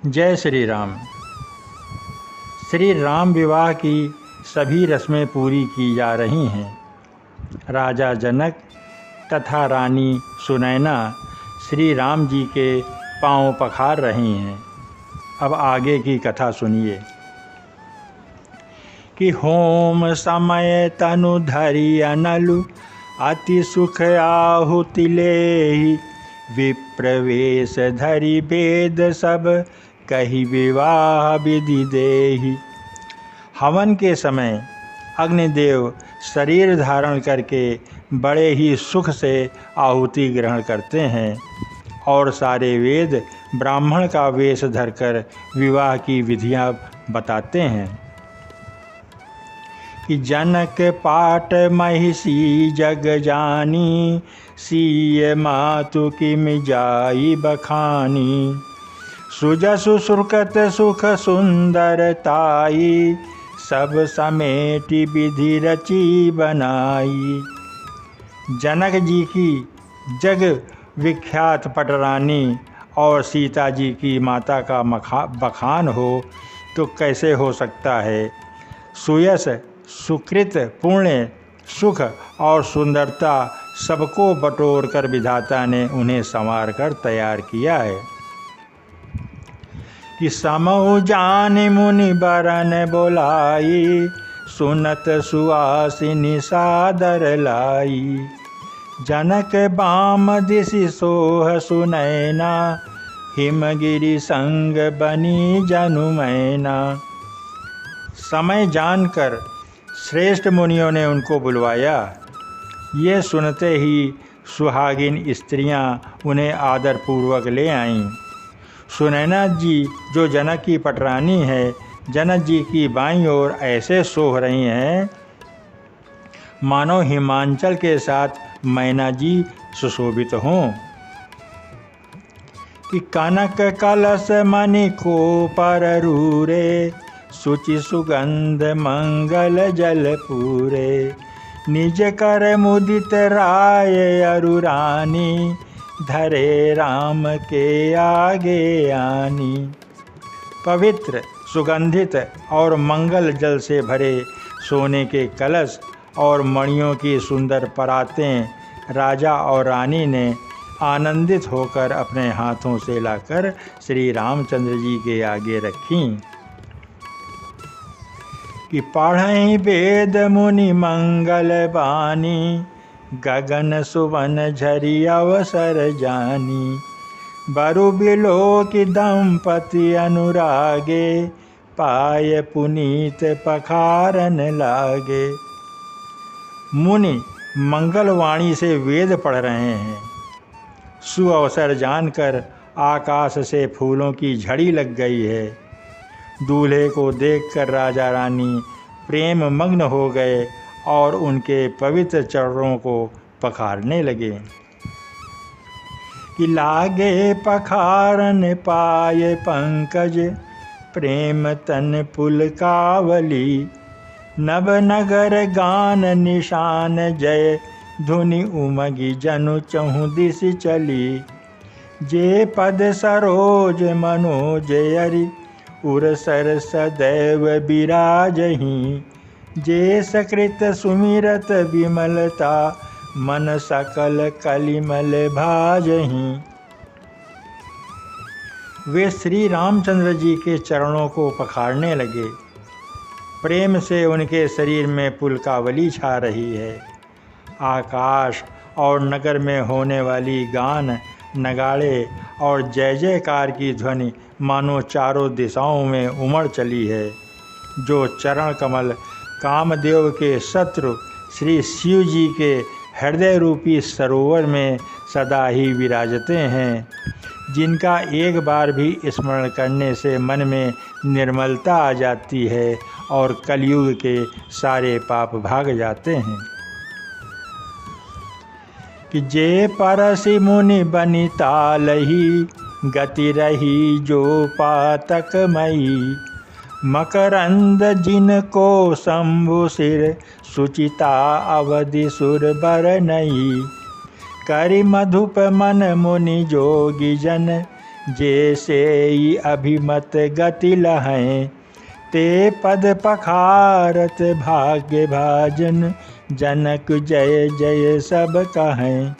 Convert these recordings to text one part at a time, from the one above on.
जय श्री राम। श्री राम विवाह की सभी रस्में पूरी की जा रही हैं। राजा जनक तथा रानी सुनैना श्री राम जी के पांव पखार रही हैं। अब आगे की कथा सुनिए कि होम समय तनु धरि अनलु अति सुख आहुति लेहि विप्रवेश धरि वेद सब कही विवाह विधि देहि। हवन के समय अग्निदेव शरीर धारण करके बड़े ही सुख से आहुति ग्रहण करते हैं और सारे वेद ब्राह्मण का वेश धरकर विवाह की विधियां बताते हैं कि जनक पाट महिषी जग जानी सीय मातु किम जाई बखानी सुजसु सुरकत सुख सुंदरताई सब समेटी विधि रची बनाई। जनक जी की जग विख्यात पटरानी और सीता जी की माता का बखान हो तो कैसे हो सकता है। सुयस सुकृत पुण्य सुख और सुंदरता सबको बटोर कर विधाता ने उन्हें संवार कर तैयार किया है कि समहु जानि मुनि बरन बोलाई सुनत सुआसिनी सादर लाई। जनक बाम दिशि सोह सुनैना हिमगिरि संग बनी जनु मैना। समय जानकर श्रेष्ठ मुनियों ने उनको बुलवाया। ये सुनते ही सुहागिन स्त्रियां उन्हें आदर पूर्वक ले आईं। सुनैना जी जो जनक की पटरानी है जनक जी की बाईं ओर ऐसे सोह रही हैं मानो हिमांचल के साथ मैना जी सुशोभित हों कि कनक कलश मणि को पर रूरे सुचि सुगंध मंगल जल पूरे। निज कर मुदित राय अरुरानी धरे राम के आगे आनी। पवित्र सुगंधित और मंगल जल से भरे सोने के कलश और मणियों की सुंदर परातें राजा और रानी ने आनंदित होकर अपने हाथों से लाकर श्री रामचंद्र जी के आगे रखीं कि पढ़ई वेद मुनि मंगल बानी गगन सुवन झरि अवसर जानी। बरु बिलो की दंपति अनुरागे पाय पुनीत पखारन लागे। मुनि मंगलवाणी से वेद पढ़ रहे हैं। सुअवसर जानकर आकाश से फूलों की झड़ी लग गई है। दूल्हे को देखकर राजा रानी प्रेम मग्न हो गए और उनके पवित्र चरणों को पखारने लगे कि लागे पखारन पाए पंकज प्रेम तन पुलकावली। नभ नगर गान निशान जय धुनि उमगी जनु चहु दिश चली। जे पद सरोज मनोज यरि उर सर सदैव विराजहि। जे सकृत सुमिरत विमलता मन सकल कलिमल भाजहि। वे श्री रामचंद्र जी के चरणों को पखारने लगे। प्रेम से उनके शरीर में पुलकावली छा रही है। आकाश और नगर में होने वाली गान नगाड़े और जय जयकार की ध्वनि मानो चारों दिशाओं में उमड़ चली है। जो चरण कमल कामदेव के शत्रु श्री शिव जी के हृदय रूपी सरोवर में सदा ही विराजते हैं, जिनका एक बार भी स्मरण करने से मन में निर्मलता आ जाती है और कलयुग के सारे पाप भाग जाते हैं कि जे परसि मुनि बनिता लही गति रही जो पातकमयी। मकरंद जिनको शंभु सिर सुचिता अवधि सुर बर नई। करि मधुप मन मुनि जोगी जन जैसे ही अभिमत गति लहैं, ते पद पखारत भाग्य भाजन, जनक जय जय सब कहें।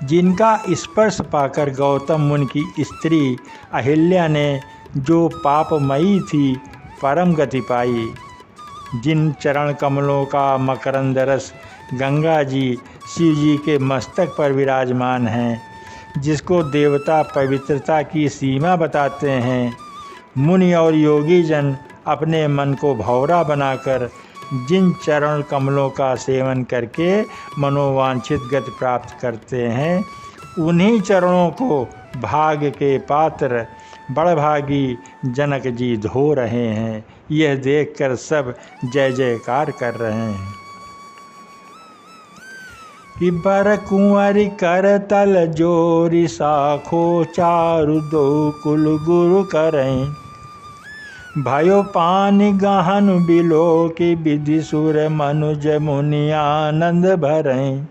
जिनका स्पर्श पाकर गौतम मुनि की स्त्री अहिल्या ने जो पापमयी थी परम गति पाई, जिन चरण कमलों का मकरंद रस गंगा जी शिव जी के मस्तक पर विराजमान हैं, जिसको देवता पवित्रता की सीमा बताते हैं, मुनि और योगी जन अपने मन को भौरा बनाकर जिन चरण कमलों का सेवन करके मनोवांछित गति प्राप्त करते हैं, उन्हीं चरणों को भाग्य के पात्र बड़भागी जनक जी धो रहे हैं। यह देखकर सब जय जयकार कर रहे हैं कि बर कुंवरी कर तल जोरी, साखो चारु दो कुल गुरु करें। भयो पानी गहन बिलो की विधि सुर मनुज मुनि आनंद भरें।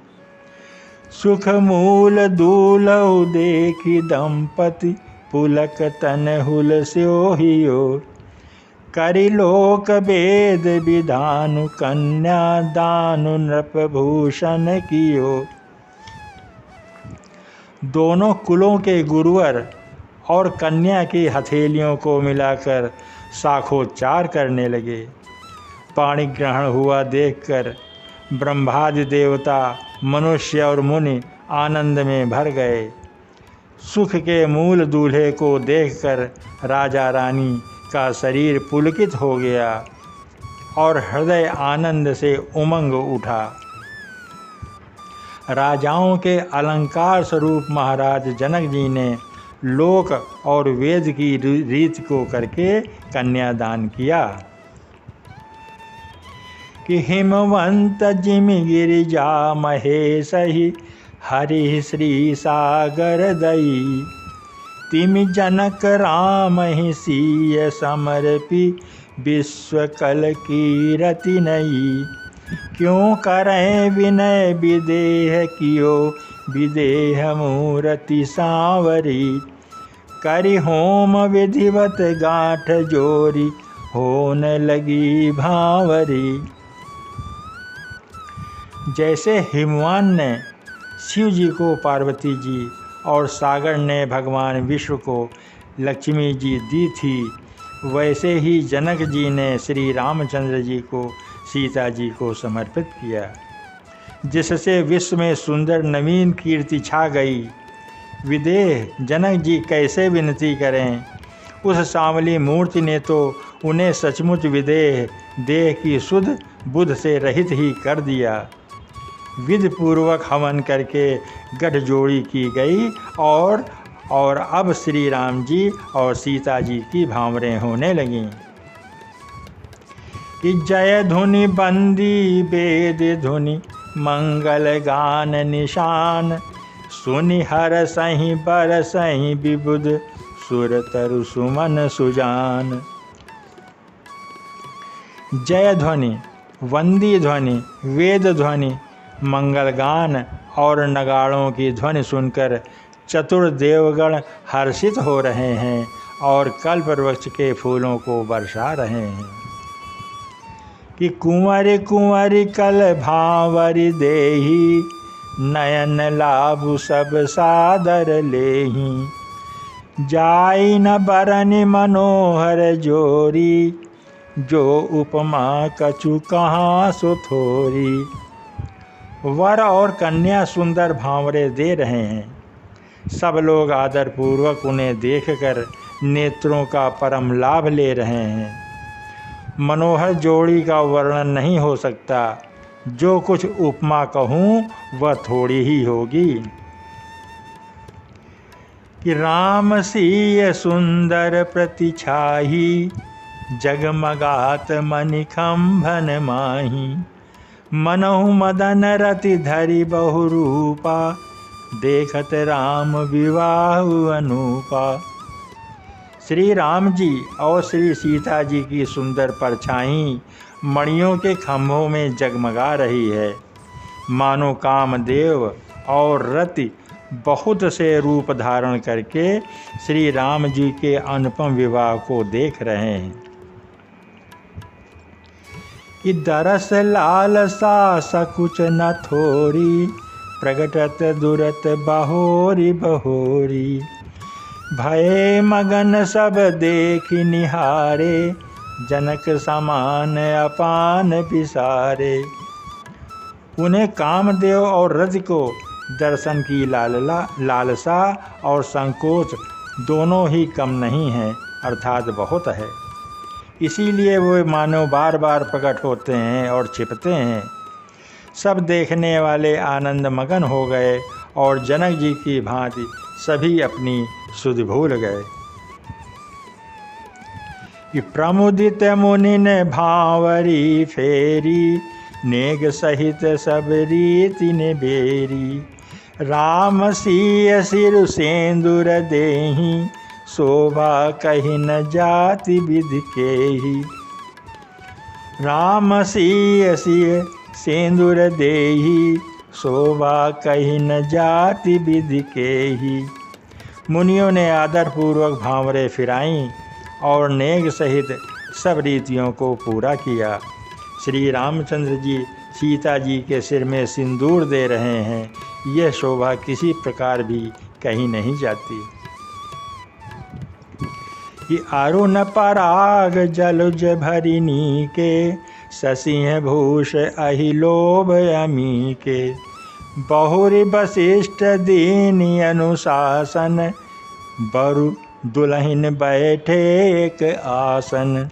सुख मूल दूलहु देखी दंपति, पुलक तन हुल स्यो हियो। करि लोक वेद विधानु, कन्या दानु नृप भूषण कियो। दोनों कुलों के गुरुवर और कन्या की हथेलियों को मिलाकर साखोच्चार करने लगे। पाणी ग्रहण हुआ देखकर ब्रह्मादि देवता, मनुष्य और मुनि आनंद में भर गए। सुख के मूल दूल्हे को देखकर राजा रानी का शरीर पुलकित हो गया और हृदय आनंद से उमंग उठा। राजाओं के अलंकार स्वरूप महाराज जनक जी ने लोक और वेद की रीत को करके कन्यादान किया कि हिमवंत जिम गिरिजा महेश ही, हरि श्री सागर दई। तिमि जनक राम ही सीय समर्पी, विश्व कल की रति नई। क्यों करें विनय विदेह कियो, विदेह मूर्ति सांवरी। करि होम विधिवत गांठ जोरी, होन लगी भांवरी। जैसे हिमवान ने शिव जी को पार्वती जी और सागर ने भगवान विष्णु को लक्ष्मी जी दी थी, वैसे ही जनक जी ने श्री रामचंद्र जी को सीता जी को समर्पित किया, जिससे विश्व में सुंदर नवीन कीर्ति छा गई। विदेह जनक जी कैसे विनती करें, उस सांवली मूर्ति ने तो उन्हें सचमुच विदेह देह की शुद्ध बुद्ध से रहित ही कर दिया। विधि पूर्वक हवन करके गठजोड़ी की गई और अब श्री राम जी और सीता जी की भांवरें होने लगीं कि जय धुनि बंदी वेद धुनि, मंगल गान निशान। सुनि हर सही बर सही विबुध, सुर तरु सुमन सुजान। जय ध्वनि, वंदी ध्वनि, वेद ध्वनि, मंगलगान और नगाड़ों की ध्वनि सुनकर चतुर देवगण हर्षित हो रहे हैं और कल्प वृक्ष के फूलों को बरसा रहे हैं कि कुंवरी कुंवरी कल भांवरी देही, नयन लाभु सब सादर लेही। जाई न बरनि मनोहर जोरी, जो उपमा कछु कहाँ सो थोरी। वर और कन्या सुंदर भांवरे दे रहे हैं। सब लोग आदरपूर्वक उन्हें देखकर नेत्रों का परम लाभ ले रहे हैं। मनोहर जोड़ी का वर्णन नहीं हो सकता। जो कुछ उपमा कहूँ वह थोड़ी ही होगी कि राम सीय सुंदर प्रतिछाही, जगमगात मणिखंभन माही। मनहु मदन रति धरि बहुरूपा, देखत राम विवाह अनूपा। श्री राम जी और श्री सीता जी की सुंदर परछाई मणियों के खंभों में जगमगा रही है। मानो कामदेव और रति बहुत से रूप धारण करके श्री राम जी के अनुपम विवाह को देख रहे हैं कि दरस लालसा सकुच न थोरी, प्रगटत दुरत बहोरी बहोरी। भय मगन सब देख निहारे, जनक समान अपान विसारे। उन्हें कामदेव और रज को दर्शन की लालसा और संकोच दोनों ही कम नहीं है, अर्थात बहुत है। इसीलिए वो मानव बार बार प्रकट होते हैं और छिपते हैं। सब देखने वाले आनंद मगन हो गए और जनक जी की भांति सभी अपनी सुध भूल गए। कि प्रमुदित मुनि ने भांवरी फेरी, नेग सहित सब रीति ने बेरी। राम सिय सिर सेंदुर देहि, शोभा कही न जाति विधि केहि। राम सिय सिय सेंदुर देहि, शोभा कही न जाति विधि केहि। मुनियों ने आदरपूर्वक भांवरे फिराईं और नेग सहित सब रीतियों को पूरा किया। श्री रामचंद्र जी सीता जी के सिर में सिंदूर दे रहे हैं, यह शोभा किसी प्रकार भी कहीं नहीं जाती। कि अरुण पराग जलुज भरिनी के, शशिह भूष अहि लोभ अमी के। बहुरी वशिष्ठ दीनि अनुशासन, बरु दुल्हन बैठे एक आसन।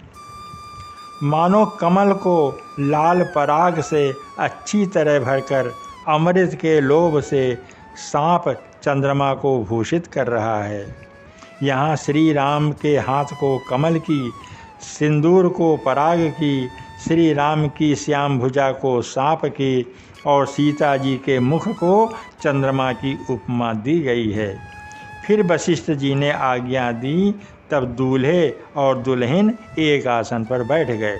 मानो कमल को लाल पराग से अच्छी तरह भरकर अमृत के लोभ से सांप चंद्रमा को भूषित कर रहा है। यहाँ श्री राम के हाथ को कमल की, सिंदूर को पराग की, श्री राम की श्याम भुजा को सांप की और सीता जी के मुख को चंद्रमा की उपमा दी गई है। फिर वशिष्ठ जी ने आज्ञा दी, तब दूल्हे और दुल्हन एक आसन पर बैठ गए।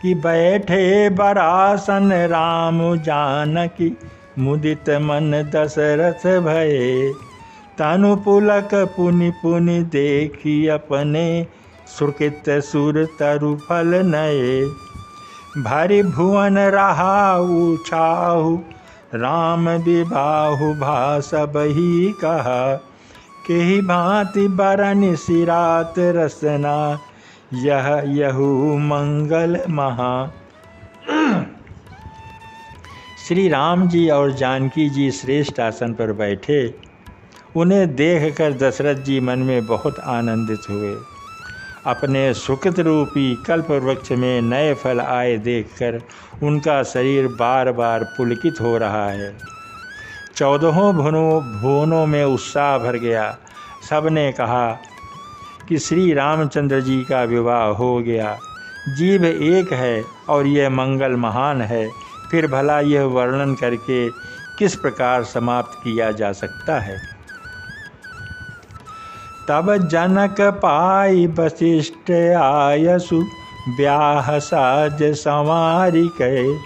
कि बैठे बरासन राम जानकी, मुदित मन दशरथ भये। तनु पुलक पुनि पुनि देखी अपने, सुकृत सुर तरु फल नये। भारी भुवन रहाउ छाहु, राम विबाहु भाषब ही कहा। केहि भांति बरन सिरात रसना, यह यहु मंगल महा। श्री राम जी और जानकी जी श्रेष्ठ आसन पर बैठे। उन्हें देखकर दशरथ जी मन में बहुत आनंदित हुए। अपने सुकृत रूपी कल्प वृक्ष में नए फल आए देखकर उनका शरीर बार बार पुलकित हो रहा है। 14 भुवनों में उत्साह भर गया। सबने कहा कि श्री रामचंद्र जी का विवाह हो गया। जीव एक है और यह मंगल महान है, फिर भला यह वर्णन करके किस प्रकार समाप्त किया जा सकता है। तब जनक पाई वशिष्ठ आयसु, ब्याह साज संवारी कै।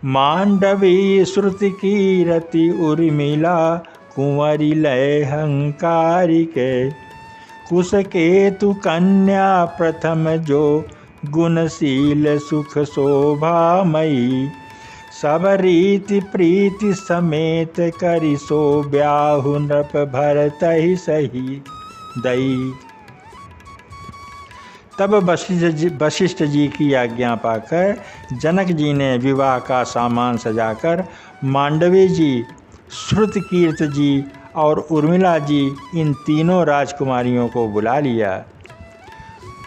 मांडवी श्रुति कीरति उर्मिला, कुंवरी लय हंकारी के। कुश केतु कन्या प्रथम जो, गुणशील सुख शोभामयी। सब रीति प्रीति समेत करि सो, ब्याहु नृप भरत ही सही दई। तब वशिष्ठ जी की आज्ञा पाकर जनक जी ने विवाह का सामान सजाकर मांडवी जी, श्रुतकीर्त जी और उर्मिला जी, इन तीनों राजकुमारियों को बुला लिया।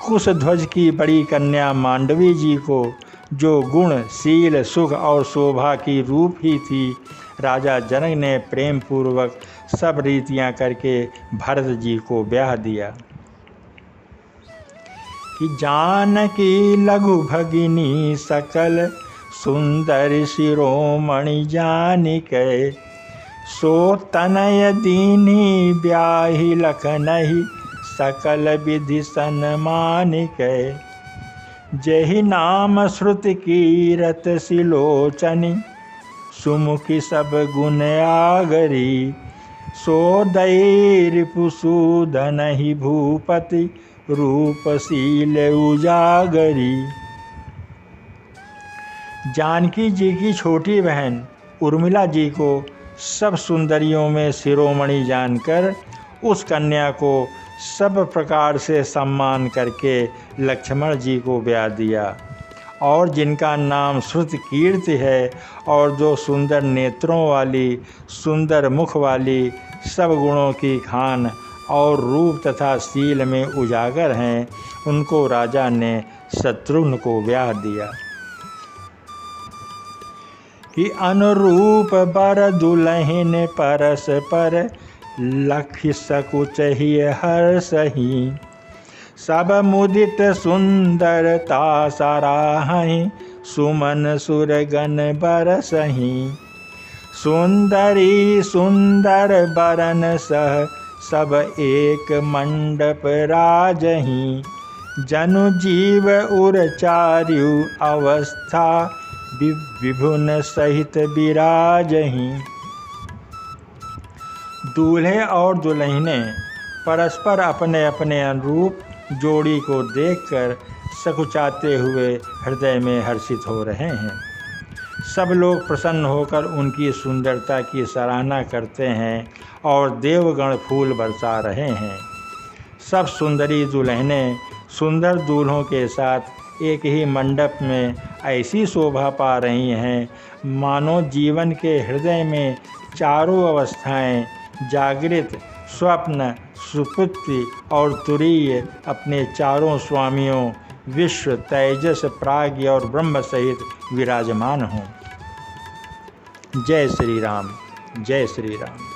कुशध्वज की बड़ी कन्या मांडवी जी को, जो गुण, शील, सुख और शोभा की रूप ही थी, राजा जनक ने प्रेम पूर्वक सब रीतियां करके भरत जी को ब्याह दिया। कि जानकी लघु भगिनी सकल, सुंदर शिरोमणि जानिकै। सो तनय दीनी ब्याहि लखनहि, सकल विधि सन्मानिकै। जेहि नाम श्रुति कीरत सिलोचनि, सुमुखी सब गुण आगरी। सो दई रिपुसूदन ही भूपति रूपशील उजागरी। जानकी जी की छोटी बहन उर्मिला जी को सब सुंदरियों में शिरोमणि जानकर उस कन्या को सब प्रकार से सम्मान करके लक्ष्मण जी को ब्याह दिया। और जिनका नाम श्रुत कीर्ति है और जो सुंदर नेत्रों वाली, सुंदर मुख वाली, सब गुणों की खान और रूप तथा शील में उजागर हैं, उनको राजा ने शत्रुघ्न को ब्याह दिया। कि अनुरूप बर दुल्हन परस पर लखि सकुच ही हर्षहि। सब मुदित सुंदरता सराहि सुमन सुरगन बरसहि। सुंदरी सुंदर बरन सह सब एक मंडप राजहि। जनु जीव उर चार्यु अवस्था विभुन सहित विराजहि। दूल्हे और दुल्हने परस्पर अपने अपने अनुरूप जोड़ी को देखकर सकुचाते हुए हृदय में हर्षित हो रहे हैं। सब लोग प्रसन्न होकर उनकी सुंदरता की सराहना करते हैं और देवगण फूल बरसा रहे हैं। सब सुंदरी दुल्हने सुंदर दूल्हों के साथ एक ही मंडप में ऐसी शोभा पा रही हैं मानो जीवन के हृदय में चारों अवस्थाएं जागृत, स्वप्न, सुपुत्ति और तुरीय अपने चारों स्वामियों विश्व, तेजस, प्राज्ञ और ब्रह्म सहित विराजमान हों। जय श्री राम, जय श्री राम।